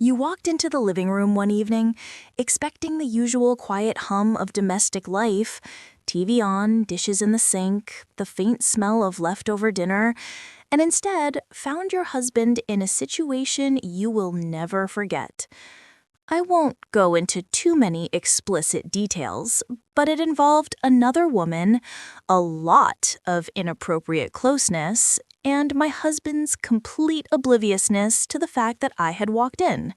You walked into the living room one evening, expecting the usual quiet hum of domestic life, TV on, dishes in the sink, the faint smell of leftover dinner, and instead found your husband in a situation you will never forget. I won't go into too many explicit details, but it involved another woman, a lot of inappropriate closeness, and my husband's complete obliviousness to the fact that I had walked in.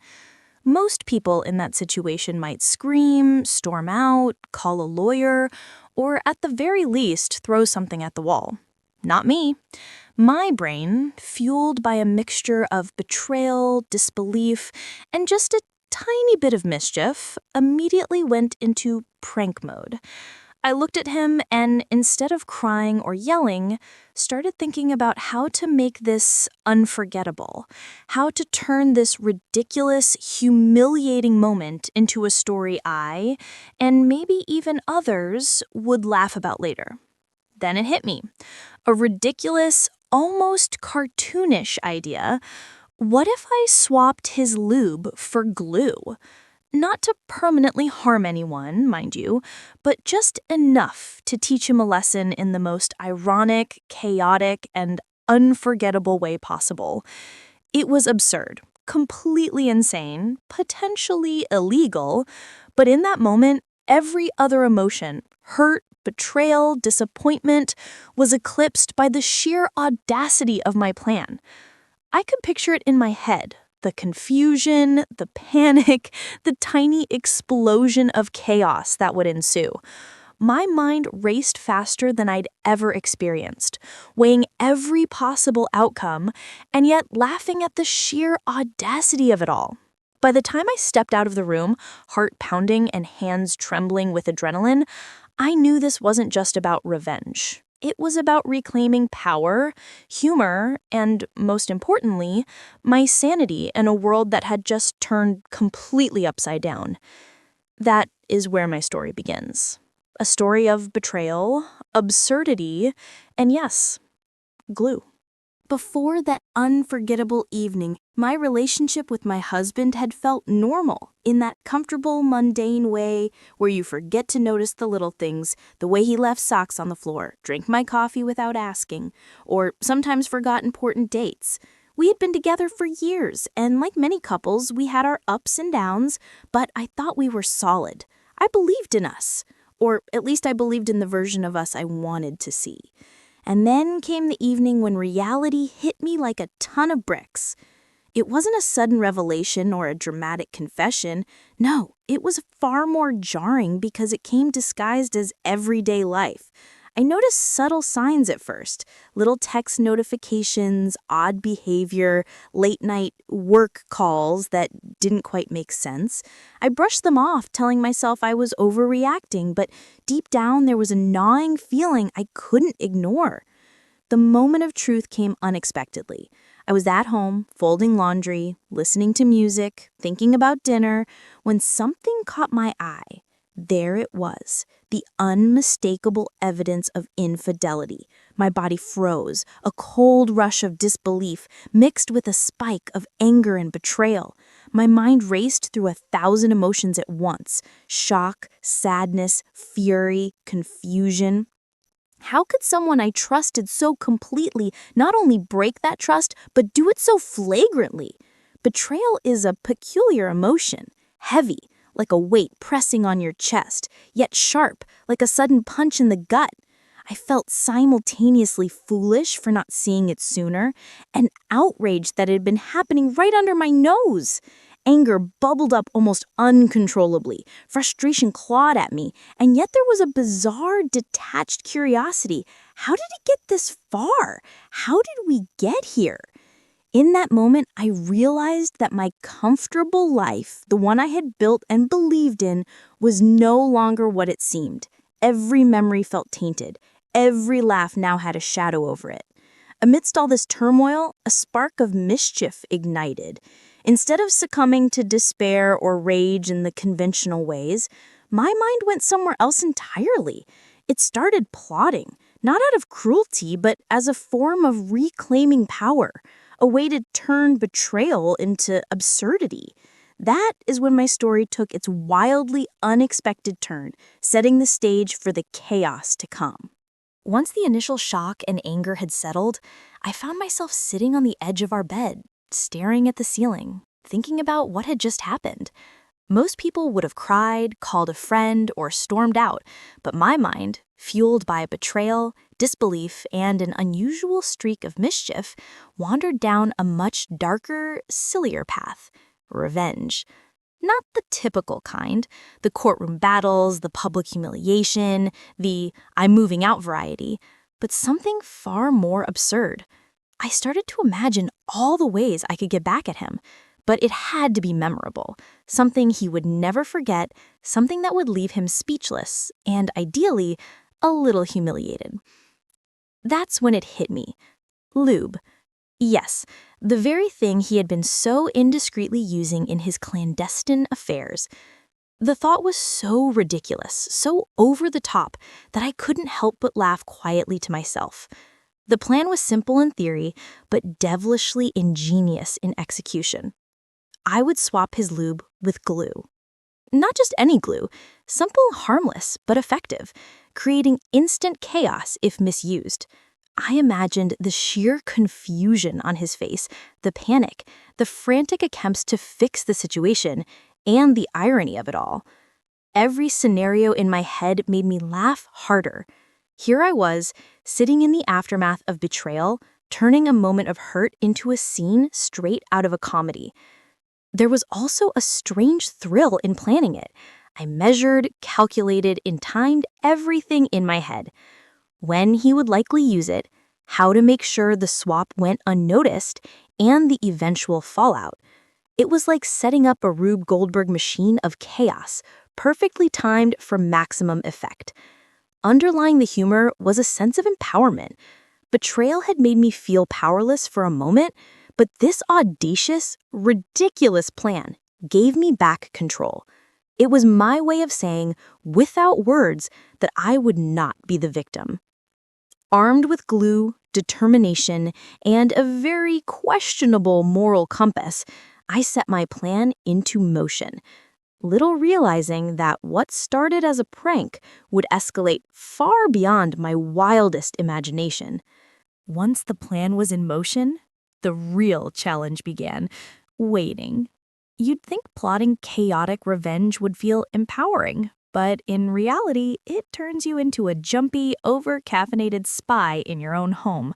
Most people in that situation might scream, storm out, call a lawyer, or at the very least throw something at the wall. Not me. My brain, fueled by a mixture of betrayal, disbelief, and just a tiny bit of mischief, immediately went into prank mode. I looked at him and, instead of crying or yelling, started thinking about how to make this unforgettable, how to turn this ridiculous, humiliating moment into a story I, and maybe even others, would laugh about later. Then it hit me. A ridiculous, almost cartoonish idea. What if I swapped his lube for glue? Not to permanently harm anyone, mind you, but just enough to teach him a lesson in the most ironic, chaotic, and unforgettable way possible. It was absurd, completely insane, potentially illegal, but in that moment, every other emotion, hurt, betrayal, disappointment, was eclipsed by the sheer audacity of my plan. I could picture it in my head. The confusion, the panic, the tiny explosion of chaos that would ensue. My mind raced faster than I'd ever experienced, weighing every possible outcome, and yet laughing at the sheer audacity of it all. By the time I stepped out of the room, heart pounding and hands trembling with adrenaline, I knew this wasn't just about revenge. It was about reclaiming power, humor, and, most importantly, my sanity in a world that had just turned completely upside down. That is where my story begins. A story of betrayal, absurdity, and yes, glue. Before that unforgettable evening, my relationship with my husband had felt normal, in that comfortable, mundane way where you forget to notice the little things, the way he left socks on the floor, drank my coffee without asking, or sometimes forgot important dates. We had been together for years, and like many couples, we had our ups and downs, but I thought we were solid. I believed in us, or at least I believed in the version of us I wanted to see. And then came the evening when reality hit me like a ton of bricks. It wasn't a sudden revelation or a dramatic confession. No, it was far more jarring because it came disguised as everyday life. I noticed subtle signs at first, little text notifications, odd behavior, late-night work calls that didn't quite make sense. I brushed them off, telling myself I was overreacting, but deep down there was a gnawing feeling I couldn't ignore. The moment of truth came unexpectedly. I was at home, folding laundry, listening to music, thinking about dinner, when something caught my eye. There it was, the unmistakable evidence of infidelity. My body froze, a cold rush of disbelief mixed with a spike of anger and betrayal. My mind raced through 1,000 emotions at once: shock, sadness, fury, confusion. How could someone I trusted so completely not only break that trust, but do it so flagrantly? Betrayal is a peculiar emotion, heavy, like a weight pressing on your chest, yet sharp, like a sudden punch in the gut. I felt simultaneously foolish for not seeing it sooner, and outraged that it had been happening right under my nose. Anger bubbled up almost uncontrollably. Frustration clawed at me, and yet there was a bizarre, detached curiosity. How did it get this far? How did we get here? In that moment, I realized that my comfortable life, the one I had built and believed in, was no longer what it seemed. Every memory felt tainted. Every laugh now had a shadow over it. Amidst all this turmoil, a spark of mischief ignited. Instead of succumbing to despair or rage in the conventional ways, my mind went somewhere else entirely. It started plotting, not out of cruelty, but as a form of reclaiming power, a way to turn betrayal into absurdity. That is when my story took its wildly unexpected turn, setting the stage for the chaos to come. Once the initial shock and anger had settled, I found myself sitting on the edge of our bed, staring at the ceiling, thinking about what had just happened. Most people would have cried, called a friend, or stormed out, but my mind, fueled by betrayal, disbelief, and an unusual streak of mischief, wandered down a much darker, sillier path: revenge. Not the typical kind, the courtroom battles, the public humiliation, the I'm moving out variety, but something far more absurd. I started to imagine all the ways I could get back at him, but it had to be memorable, something he would never forget, something that would leave him speechless and, ideally, a little humiliated. That's when it hit me. Lube. Yes, the very thing he had been so indiscreetly using in his clandestine affairs. The thought was so ridiculous, so over the top, that I couldn't help but laugh quietly to myself. The plan was simple in theory, but devilishly ingenious in execution. I would swap his lube with glue. Not just any glue, simple, harmless, but effective, creating instant chaos if misused. I imagined the sheer confusion on his face, the panic, the frantic attempts to fix the situation, and the irony of it all. Every scenario in my head made me laugh harder. Here I was, sitting in the aftermath of betrayal, turning a moment of hurt into a scene straight out of a comedy. There was also a strange thrill in planning it. I measured, calculated, and timed everything in my head. When he would likely use it, how to make sure the swap went unnoticed, and the eventual fallout. It was like setting up a Rube Goldberg machine of chaos, perfectly timed for maximum effect. Underlying the humor was a sense of empowerment. Betrayal had made me feel powerless for a moment, but this audacious, ridiculous plan gave me back control. It was my way of saying, without words, that I would not be the victim. Armed with glue, determination, and a very questionable moral compass, I set my plan into motion, little realizing that what started as a prank would escalate far beyond my wildest imagination. Once the plan was in motion, the real challenge began: waiting. You'd think plotting chaotic revenge would feel empowering, but in reality, it turns you into a jumpy, over-caffeinated spy in your own home.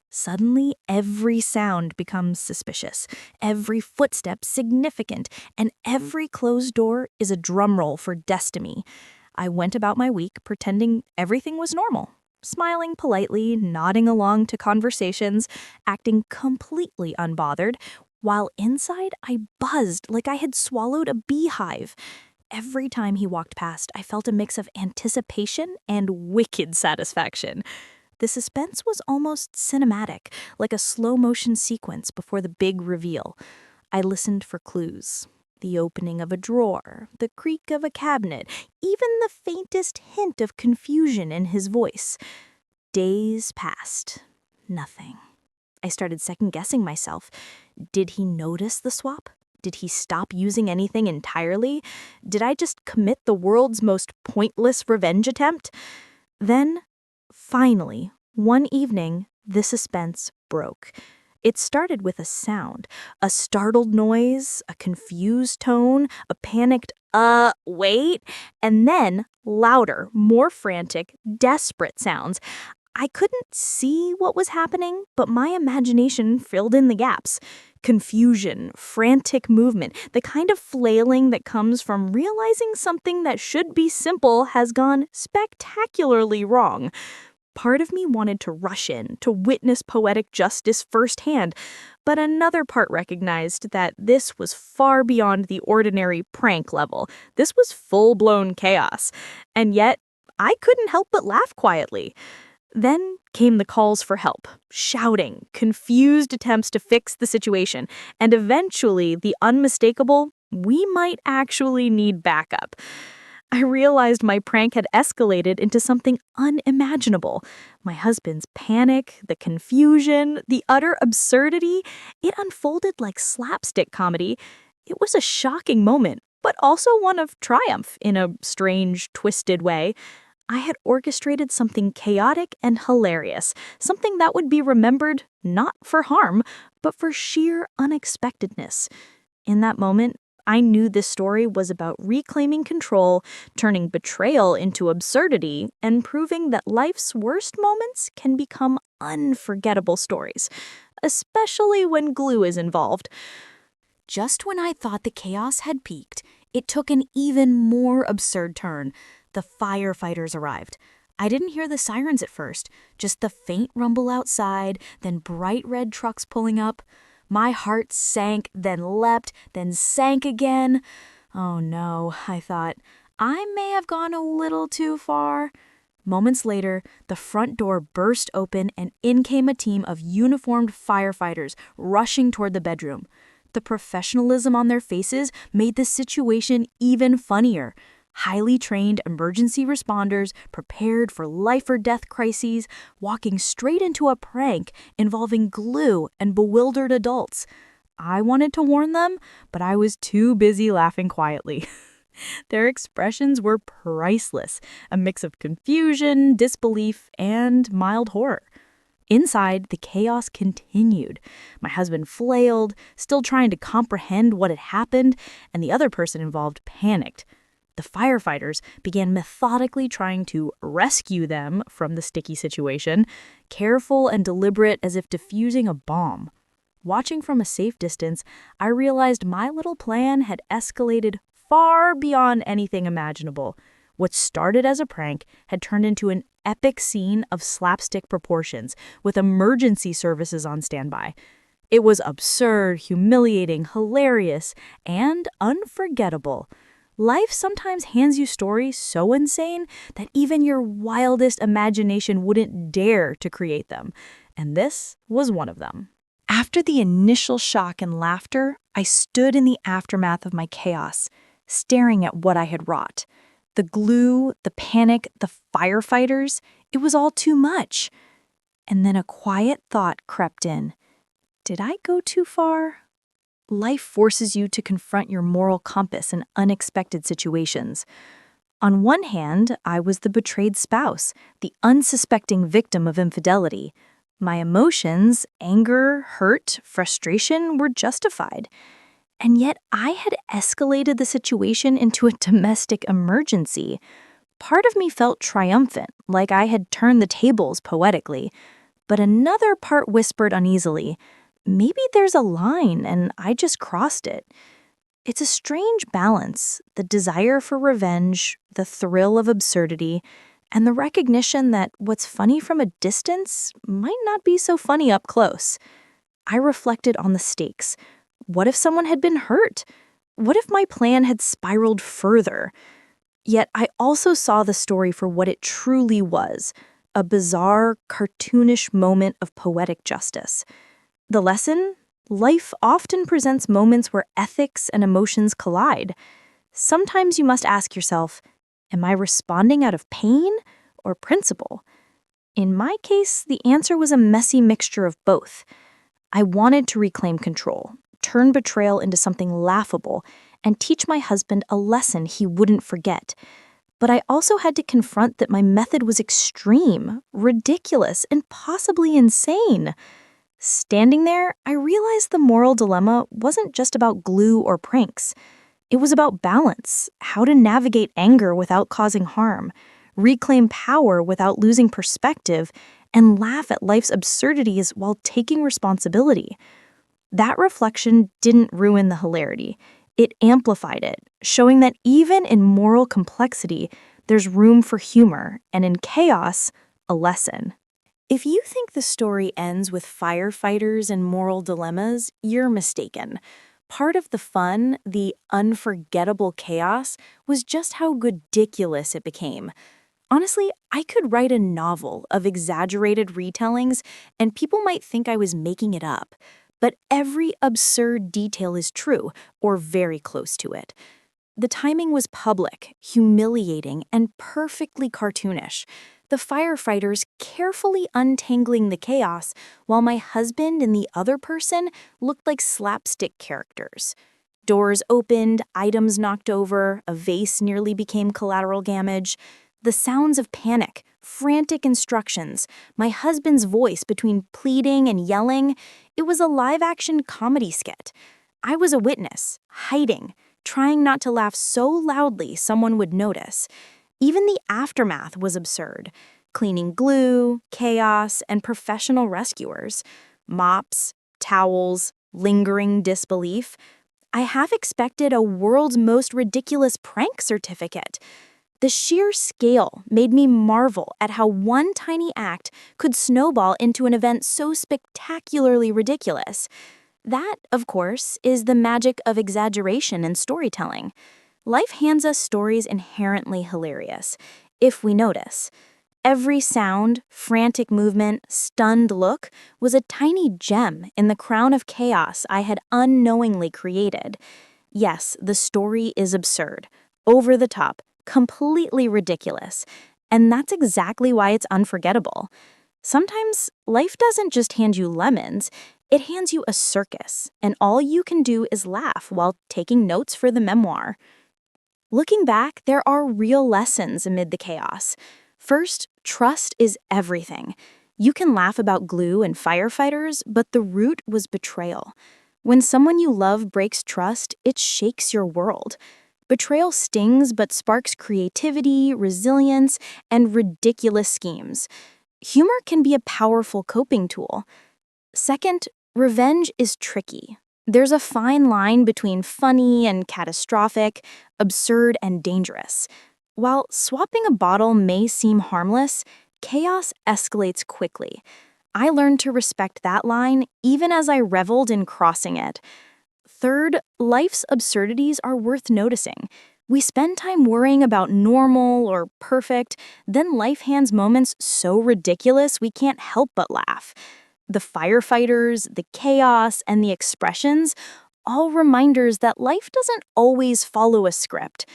Suddenly, every sound becomes suspicious, every footstep significant, and every closed door is a drumroll for destiny. I went about my week pretending everything was normal, smiling politely, nodding along to conversations, acting completely unbothered, while inside I buzzed like I had swallowed a beehive. Every time he walked past, I felt a mix of anticipation and wicked satisfaction. The suspense was almost cinematic, like a slow-motion sequence before the big reveal. I listened for clues. The opening of a drawer, the creak of a cabinet, even the faintest hint of confusion in his voice. Days passed. Nothing. I started second-guessing myself. Did he notice the swap? Did he stop using anything entirely? Did I just commit the world's most pointless revenge attempt? Then, finally, one evening, the suspense broke. It started with a sound, a startled noise, a confused tone, a panicked, wait, and then louder, more frantic, desperate sounds. I couldn't see what was happening, but my imagination filled in the gaps. Confusion, frantic movement, the kind of flailing that comes from realizing something that should be simple has gone spectacularly wrong. Part of me wanted to rush in, to witness poetic justice firsthand, but another part recognized that this was far beyond the ordinary prank level. This was full-blown chaos, and yet I couldn't help but laugh quietly. Then came the calls for help, shouting, confused attempts to fix the situation, and eventually the unmistakable, we might actually need backup. I realized my prank had escalated into something unimaginable. My husband's panic, the confusion, the utter absurdity, it unfolded like slapstick comedy. It was a shocking moment, but also one of triumph in a strange, twisted way. I had orchestrated something chaotic and hilarious, something that would be remembered not for harm, but for sheer unexpectedness. In that moment, I knew this story was about reclaiming control, turning betrayal into absurdity, and proving that life's worst moments can become unforgettable stories, especially when glue is involved. Just when I thought the chaos had peaked, it took an even more absurd turn. The firefighters arrived. I didn't hear the sirens at first, just the faint rumble outside, then bright red trucks pulling up. My heart sank, then leapt, then sank again. Oh no, I thought. I may have gone a little too far. Moments later, the front door burst open and in came a team of uniformed firefighters rushing toward the bedroom. The professionalism on their faces made the situation even funnier. Highly trained emergency responders prepared for life or death crises, walking straight into a prank involving glue and bewildered adults. I wanted to warn them, but I was too busy laughing quietly. Their expressions were priceless, a mix of confusion, disbelief, and mild horror. Inside, the chaos continued. My husband flailed, still trying to comprehend what had happened, and the other person involved panicked. The firefighters began methodically trying to rescue them from the sticky situation, careful and deliberate as if defusing a bomb. Watching from a safe distance, I realized my little plan had escalated far beyond anything imaginable. What started as a prank had turned into an epic scene of slapstick proportions, with emergency services on standby. It was absurd, humiliating, hilarious, and unforgettable. Life sometimes hands you stories so insane that even your wildest imagination wouldn't dare to create them. And this was one of them. After the initial shock and laughter, I stood in the aftermath of my chaos, staring at what I had wrought. The glue, the panic, the firefighters, it was all too much. And then a quiet thought crept in. Did I go too far? Life forces you to confront your moral compass in unexpected situations. On one hand, I was the betrayed spouse, the unsuspecting victim of infidelity. My emotions, anger, hurt, frustration were justified. And yet I had escalated the situation into a domestic emergency. Part of me felt triumphant, like I had turned the tables poetically. But another part whispered uneasily, maybe there's a line and I just crossed it. It's a strange balance, the desire for revenge, the thrill of absurdity, and the recognition that what's funny from a distance might not be so funny up close. I reflected on the stakes. What if someone had been hurt? What if my plan had spiraled further? Yet I also saw the story for what it truly was, a bizarre, cartoonish moment of poetic justice. The lesson? Life often presents moments where ethics and emotions collide. Sometimes you must ask yourself, am I responding out of pain or principle? In my case, the answer was a messy mixture of both. I wanted to reclaim control, turn betrayal into something laughable, and teach my husband a lesson he wouldn't forget. But I also had to confront that my method was extreme, ridiculous, and possibly insane. Standing there, I realized the moral dilemma wasn't just about glue or pranks. It was about balance, how to navigate anger without causing harm, reclaim power without losing perspective, and laugh at life's absurdities while taking responsibility. That reflection didn't ruin the hilarity. It amplified it, showing that even in moral complexity, there's room for humor, and in chaos, a lesson. If you think the story ends with firefighters and moral dilemmas, you're mistaken. Part of the fun, the unforgettable chaos, was just how ridiculous it became. Honestly, I could write a novel of exaggerated retellings, and people might think I was making it up. But every absurd detail is true, or very close to it. The timing was public, humiliating, and perfectly cartoonish. The firefighters carefully untangling the chaos, while my husband and the other person looked like slapstick characters. Doors opened, items knocked over, a vase nearly became collateral damage. The sounds of panic, frantic instructions, my husband's voice between pleading and yelling. It was a live-action comedy skit. I was a witness, hiding, trying not to laugh so loudly someone would notice. Even the aftermath was absurd. Cleaning glue, chaos, and professional rescuers. Mops, towels, lingering disbelief. I half expected a world's most ridiculous prank certificate. The sheer scale made me marvel at how one tiny act could snowball into an event so spectacularly ridiculous. That, of course, is the magic of exaggeration and storytelling. Life hands us stories inherently hilarious, if we notice. Every sound, frantic movement, stunned look was a tiny gem in the crown of chaos I had unknowingly created. Yes, the story is absurd, over the top, completely ridiculous, and that's exactly why it's unforgettable. Sometimes life doesn't just hand you lemons, it hands you a circus, and all you can do is laugh while taking notes for the memoir. Looking back, there are real lessons amid the chaos. First, trust is everything. You can laugh about glue and firefighters, but the root was betrayal. When someone you love breaks trust, it shakes your world. Betrayal stings but sparks creativity, resilience, and ridiculous schemes. Humor can be a powerful coping tool. Second, revenge is tricky. There's a fine line between funny and catastrophic, absurd and dangerous. While swapping a bottle may seem harmless, chaos escalates quickly. I learned to respect that line even as I reveled in crossing it. Third, life's absurdities are worth noticing. We spend time worrying about normal or perfect, then life hands moments so ridiculous we can't help but laugh. The firefighters, the chaos, and the expressions, all reminders that life doesn't always follow a script.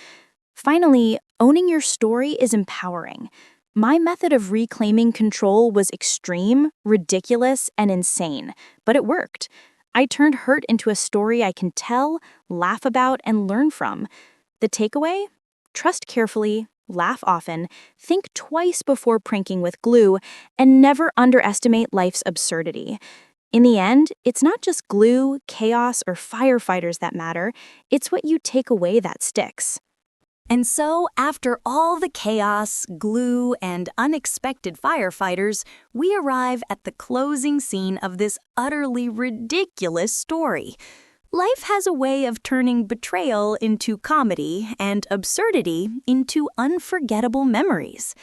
Finally, owning your story is empowering. My method of reclaiming control was extreme, ridiculous, and insane, but it worked. I turned hurt into a story I can tell, laugh about, and learn from. The takeaway? Trust carefully, laugh often, think twice before pranking with glue, and never underestimate life's absurdity. In the end, it's not just glue, chaos, or firefighters that matter, it's what you take away that sticks. And so, after all the chaos, glue, and unexpected firefighters, we arrive at the closing scene of this utterly ridiculous story. Life has a way of turning betrayal into comedy and absurdity into unforgettable memories.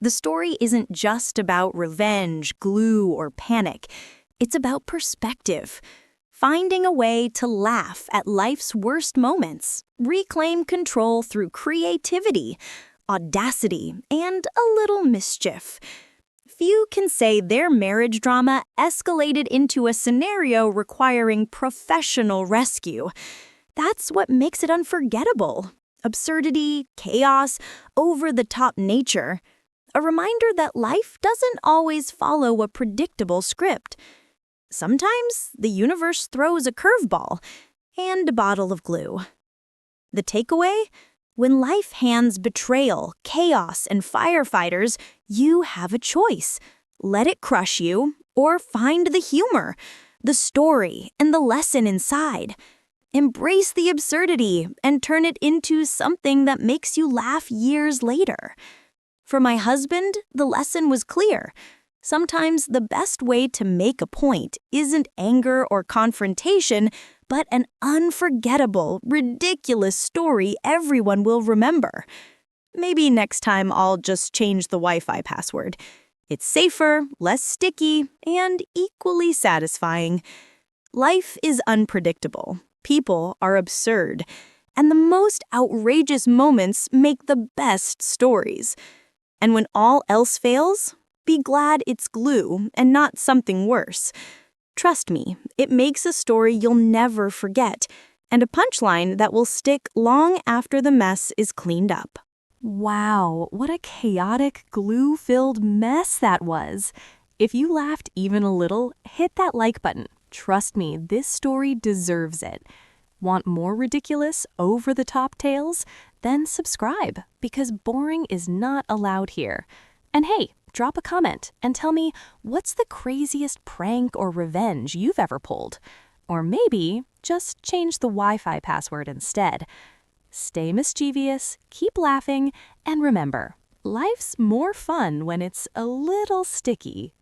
The story isn't just about revenge, glue, or panic. It's about perspective. Finding a way to laugh at life's worst moments, reclaim control through creativity, audacity, and a little mischief. Few can say their marriage drama escalated into a scenario requiring professional rescue. That's what makes it unforgettable. Absurdity, chaos, over-the-top nature. A reminder that life doesn't always follow a predictable script. Sometimes the universe throws a curveball and a bottle of glue. The takeaway? When life hands betrayal, chaos, and firefighters, you have a choice. Let it crush you, or find the humor, the story, and the lesson inside. Embrace the absurdity and turn it into something that makes you laugh years later. For my husband, the lesson was clear. Sometimes the best way to make a point isn't anger or confrontation, but an unforgettable, ridiculous story everyone will remember. Maybe next time I'll just change the Wi-Fi password. It's safer, less sticky, and equally satisfying. Life is unpredictable. People are absurd. And the most outrageous moments make the best stories. And when all else fails, be glad it's glue and not something worse. Trust me, it makes a story you'll never forget, and a punchline that will stick long after the mess is cleaned up. Wow, what a chaotic, glue-filled mess that was. If you laughed even a little, hit that like button. Trust me, this story deserves it. Want more ridiculous, over-the-top tales? Then subscribe, because boring is not allowed here. And hey, drop a comment and tell me, what's the craziest prank or revenge you've ever pulled? Or maybe just change the Wi-Fi password instead. Stay mischievous, keep laughing, and remember, life's more fun when it's a little sticky.